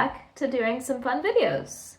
back to doing some fun videos.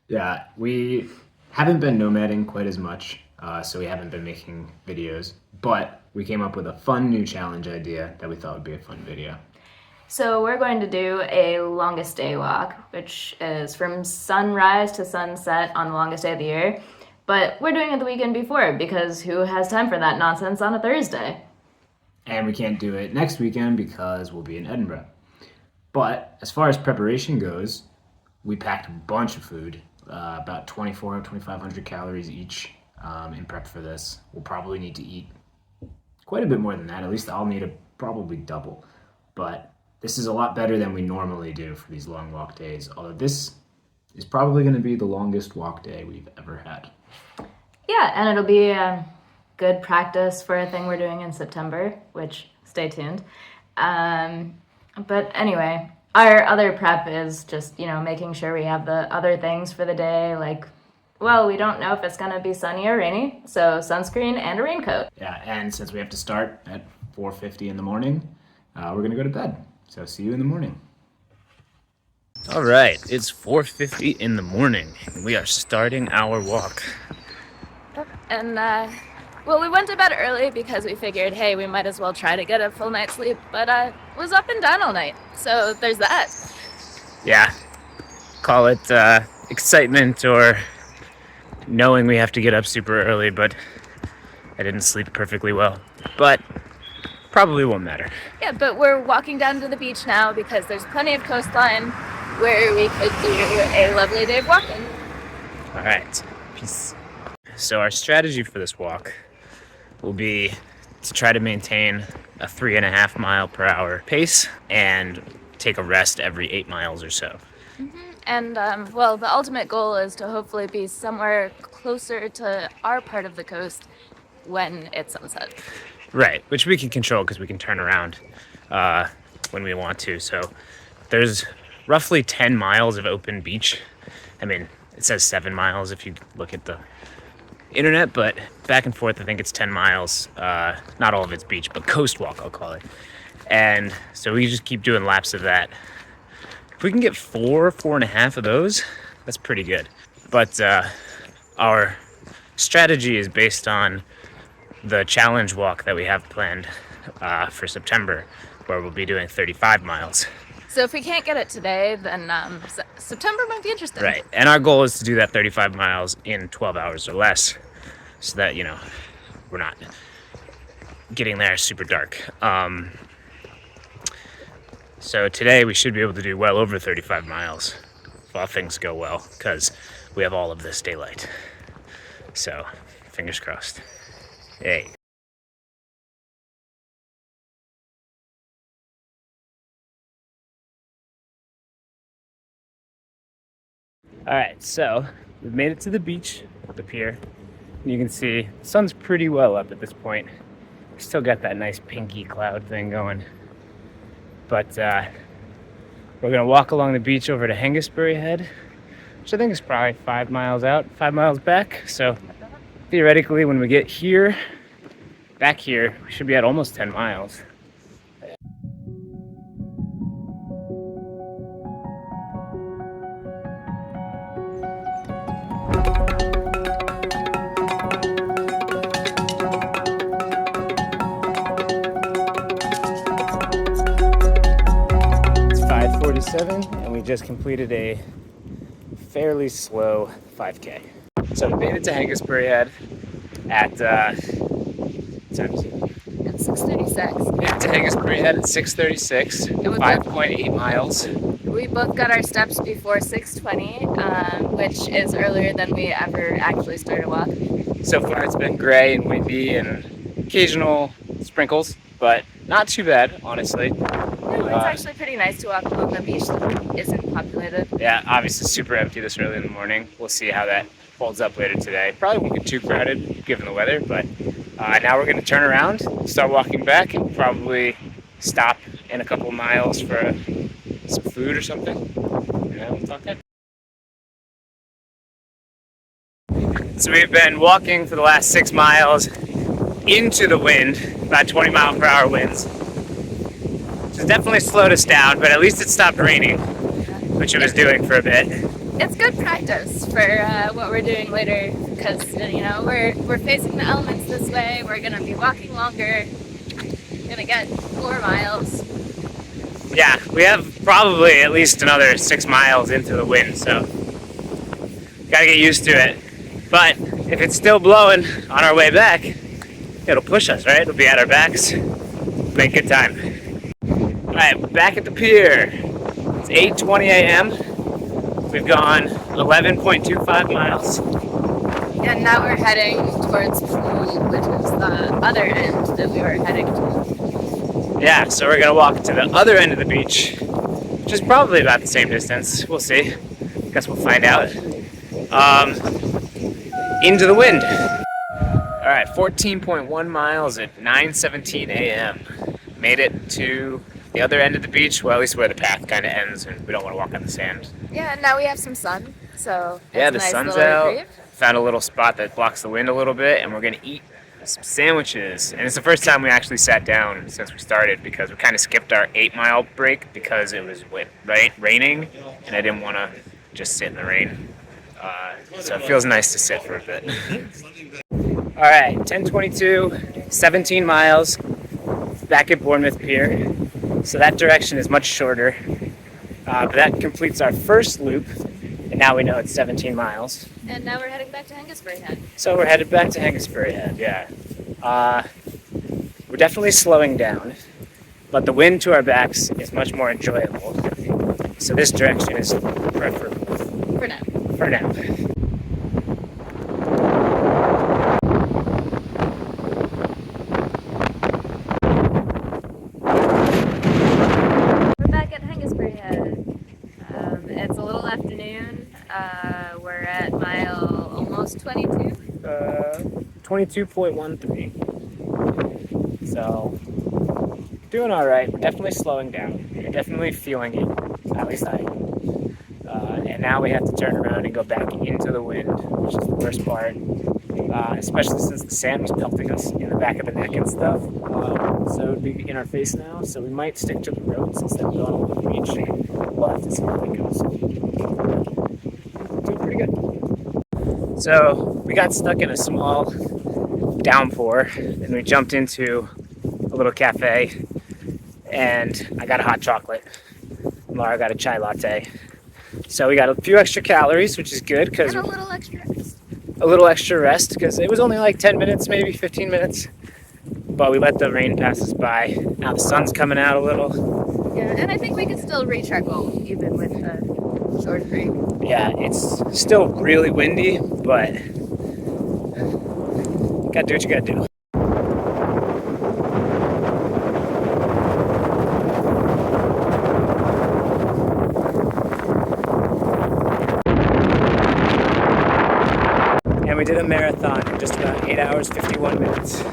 Yeah, we haven't been nomading quite as much, so we haven't been making videos, but we came up with a fun new challenge idea that we thought would be a fun video. So we're going to do a longest day walk, which is from sunrise to sunset on the longest day of the year. But we're doing it the weekend before because who has time for that nonsense on a Thursday? And we can't do it next weekend because we'll be in Edinburgh. But as far as preparation goes, we packed a bunch of food, about 2,500 calories each in prep for this. We'll probably need to eat quite a bit more than that. At least I'll need to probably double. But this is a lot better than we normally do for these long walk days, although this is probably going to be the longest walk day we've ever had. Yeah, and it'll be a good practice for a thing we're doing in September, which stay tuned. But anyway, our other prep is just, making sure we have the other things for the day, like, well, we don't know if it's going to be sunny or rainy, so sunscreen and a raincoat. Yeah, and since we have to start at 4:50 in the morning, we're going to go to bed. So see you in the morning. All right, it's 4:50 in the morning. We are starting our walk. And, we went to bed early because we figured, hey, we might as well try to get a full night's sleep, but was up and down all night, so there's that. Yeah, call it excitement or knowing we have to get up super early, but I didn't sleep perfectly well. But probably won't matter. Yeah, but we're walking down to the beach now because there's plenty of coastline where we could do a lovely day of walking. All right, peace. So our strategy for this walk will be to try to maintain a 3.5 mile per hour pace and take a rest every 8 miles or so. Mm-hmm. And, the ultimate goal is to hopefully be somewhere closer to our part of the coast when it's sunset. Right, which we can control because we can turn around when we want to. So there's roughly 10 miles of open beach. I mean, it says 7 miles if you look at the internet, but back and forth, I think it's 10 miles. Not all of it's beach, but coast walk, I'll call it. And so we just keep doing laps of that. If we can get 4.5 of those, that's pretty good. But our strategy is based on the challenge walk that we have planned for September, where we'll be doing 35 miles. So if we can't get it today, then September might be interesting. Right, and our goal is to do that 35 miles in 12 hours or less, so that, we're not getting there super dark. So today we should be able to do well over 35 miles, if all things go well, because we have all of this daylight. So, fingers crossed. Hey. All right, so we've made it to the beach, the pier. And you can see the sun's pretty well up at this point. We still got that nice pinky cloud thing going. But we're gonna walk along the beach over to Hengistbury Head, which I think is probably 5 miles out, 5 miles back. So theoretically, when we get here, back here, we should be at almost 10 miles. It's 5:47, and we just completed a fairly slow 5K. So we made it to Hengistbury Head at At 6:36. to Hengistbury Head at 6:36, 5.8 miles. We both got our steps before 6:20, which is earlier than we ever actually started a walk. So far it's been gray and windy and occasional sprinkles, but not too bad, honestly. No, it's actually pretty nice to walk along the beach that isn't populated. Yeah, obviously super empty this early in the morning. We'll see how that holds up later today. Probably won't get too crowded given the weather, but now we're going to turn around, start walking back, and probably stop in a couple miles for some food or something. And we'll talk then. So we've been walking for the last 6 miles into the wind, about 20 mile per hour winds. So it's definitely slowed us down, but at least it stopped raining. which I was doing for a bit. It's good practice for what we're doing later because we're facing the elements this way. We're gonna be walking longer. Gonna get 4 miles. Yeah, we have probably at least another 6 miles into the wind, so gotta get used to it. But if it's still blowing on our way back, it'll push us, right? It'll be at our backs. Make good time. All right, back at the pier. It's 8:20 a.m. We've gone 11.25 miles. And now we're heading towards Pool, which is the other end that we were heading to. Yeah, so we're gonna walk to the other end of the beach, which is probably about the same distance. We'll see. Guess we'll find out. Into the wind. All right, 14.1 miles at 9:17 a.m. Made it to the other end of the beach, well, at least where the path kind of ends, and we don't want to walk on the sand. Yeah, and now we have some sun, so Yeah, it's the a nice sun's little out. reprieve. Found a little spot that blocks the wind a little bit, and we're gonna eat some sandwiches. And it's the first time we actually sat down since we started because we kind of skipped our 8-mile break because it was raining, and I didn't want to just sit in the rain. So it feels nice to sit for a bit. All right, 10:22, 17 miles, back at Bournemouth Pier. So that direction is much shorter, but that completes our first loop, and now we know it's 17 miles. And now we're heading back to Hengistbury Head. So we're headed back to Hengistbury Head, yeah. We're definitely slowing down, but the wind to our backs is much more enjoyable. So this direction is preferable. For now. For now. We're back at Hengistbury Head. It's a little afternoon. We're at mile almost 22. 22.13. So, doing all right. We're definitely slowing down. We're definitely feeling it. At least I am. And now we have to turn around and go back into the wind, which is the worst part. Especially since the sand was pelting us in the back of the neck and stuff. So it would be in our face now. So we might stick to the roads instead of going along the beach. We'll have to see how that goes. Doing pretty good. So we got stuck in a small downpour and we jumped into a little cafe and I got a hot chocolate. Laura got a chai latte. So we got a few extra calories, which is good because And a little extra rest. a little extra rest because it was only like 10 minutes, maybe 15 minutes. But we let the rain pass us by. Now the sun's coming out a little. Yeah, and I think we can still reach our goal even with the short break. Yeah, it's still really windy, but gotta do what you gotta do. And we did a marathon in just about 8 hours, 51 minutes.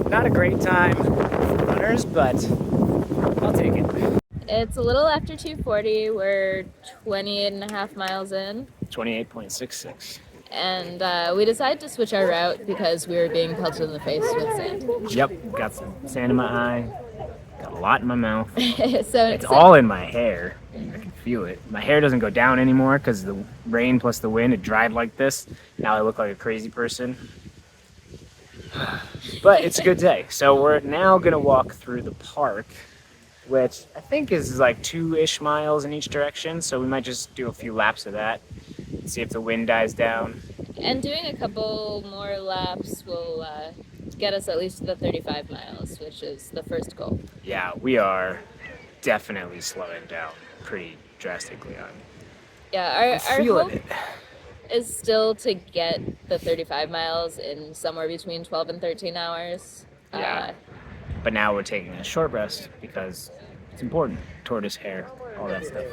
Not a great time for runners, but I'll take it. It's a little after 2:40. We're 28 and a half miles in. 28.66. And we decided to switch our route because we were being pelted in the face with sand. Yep, got some sand in my eye, got a lot in my mouth. So It's all in my hair. I can feel it. My hair doesn't go down anymore because the rain plus the wind, it dried like this. Now I look like a crazy person. But it's a good day. So we're now going to walk through the park, which I think is like 2-ish miles in each direction. So we might just do a few laps of that, see if the wind dies down. And doing a couple more laps will get us at least to the 35 miles, which is the first goal. Yeah, we are definitely slowing down pretty drastically on. Yeah, our Feeling hope it. is still to get the 35 miles in somewhere between 12 and 13 hours. Yeah. But now we're taking a short rest because it's important. Tortoise hair, all that stuff.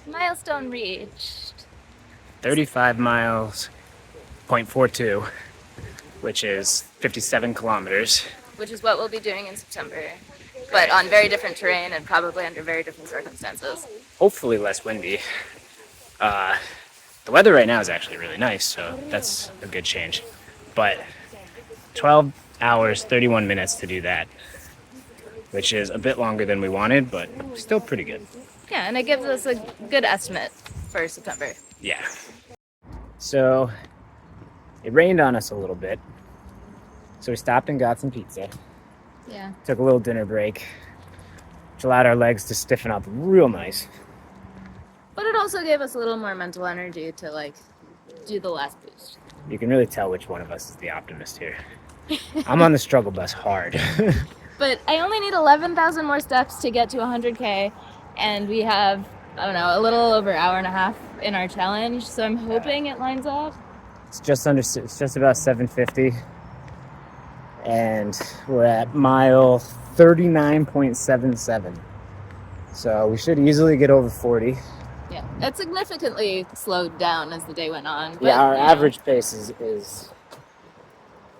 Milestone reached. 35 miles, 0.42, which is 57 kilometers. Which is what we'll be doing in September, but on very different terrain and probably under very different circumstances. Hopefully less windy. The weather right now is actually really nice, so that's a good change. But 12 hours, 31 minutes to do that. which is a bit longer than we wanted, but still pretty good. Yeah, and it gives us a good estimate for September. Yeah. So it rained on us a little bit. So we stopped and got some pizza. Yeah. Took a little dinner break, which allowed our legs to stiffen up real nice. But it also gave us a little more mental energy to like do the last boost. You can really tell which one of us is the optimist here. I'm on the struggle bus hard. But I only need 11,000 more steps to get to 100K, and we have, I don't know, a little over an hour and a half in our challenge, so I'm hoping it lines up. It's just about 750. And we're at mile 39.77. So we should easily get over 40. Yeah, it significantly slowed down as the day went on. But, Yeah, our you know, average pace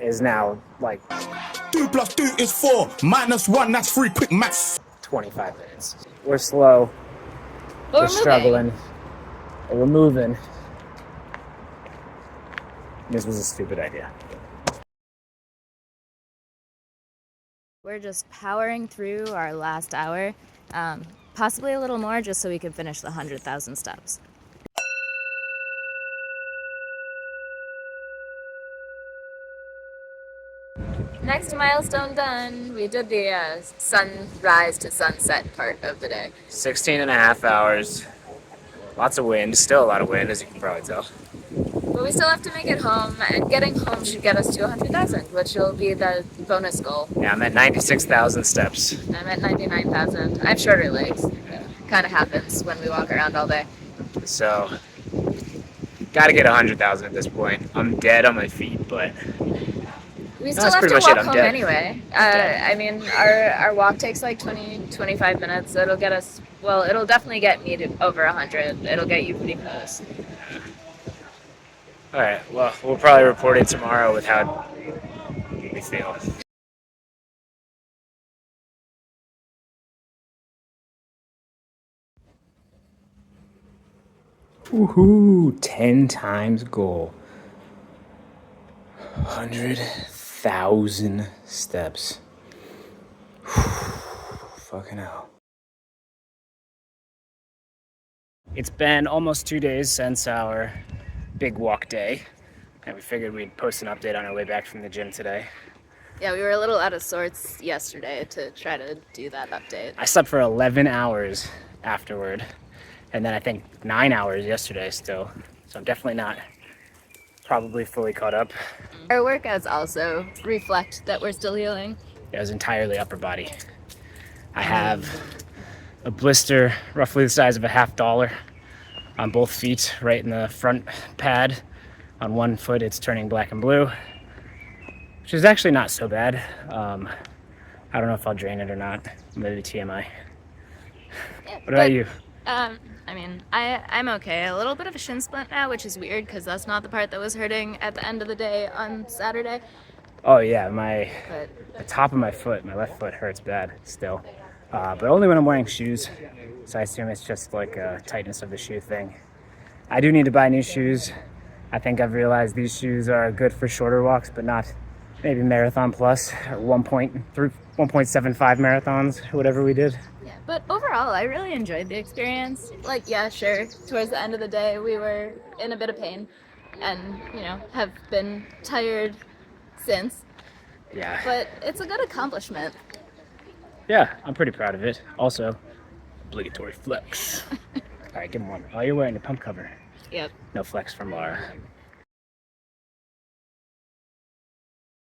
is now like 2 + 2 is 4, -1, that's 3, quick maths. 25 minutes. We're slow. but We're moving. struggling. But we're moving. This was a stupid idea. We're just powering through our last hour, possibly a little more just so we can finish the 100,000 steps. Next milestone done. We did the sunrise to sunset part of the day. 16 and a half hours. Lots of wind. Still a lot of wind, as you can probably tell. But we still have to make it home, and getting home should get us to 100,000, which will be the bonus goal. Yeah, I'm at 96,000 steps. I'm at 99,000. I have shorter legs. Kind of happens when we walk around all day. So, gotta get 100,000 at this point. I'm dead on my feet, but We still That's have pretty to much it, walk I'm home dead. anyway. dead. I mean, our walk takes like 25 minutes. So it'll get us, well, it'll definitely get me to over 100. It'll get you pretty close. all right. Well, we'll probably report it tomorrow with how we feel. Woohoo! 10 times goal. 100,000 steps. Fucking hell. It's been almost 2 days since our big walk day, and we figured we'd post an update on our way back from the gym today. Yeah, we were a little out of sorts yesterday to try to do that update. I slept for 11 hours afterward, and then I think 9 hours yesterday still, so I'm definitely not probably fully caught up. Our workouts also reflect that we're still healing. It was entirely upper body. I have a blister roughly the size of a $50 on both feet, right in the front pad. On one foot it's turning black and blue, which is actually not so bad. I don't know if I'll drain it or not. Maybe TMI. Yeah, What about you? I mean, I'm okay. A little bit of a shin splint now, which is weird because that's not the part that was hurting at the end of the day on Saturday. Oh yeah, But the top of my foot, my left foot hurts bad still. But only when I'm wearing shoes. So I assume it's just like a tightness of the shoe thing. I do need to buy new shoes. I think I've realized these shoes are good for shorter walks, but not maybe Marathon Plus or 1.75 marathons, whatever we did. yeah, but overall, I really enjoyed the experience. Like, yeah, sure. Towards the end of the day, we were in a bit of pain, and have been tired since. Yeah. But it's a good accomplishment. Yeah, I'm pretty proud of it. Also, obligatory flex. All right, give him one. Oh, you're wearing a pump cover. Yep. No flex from Laura.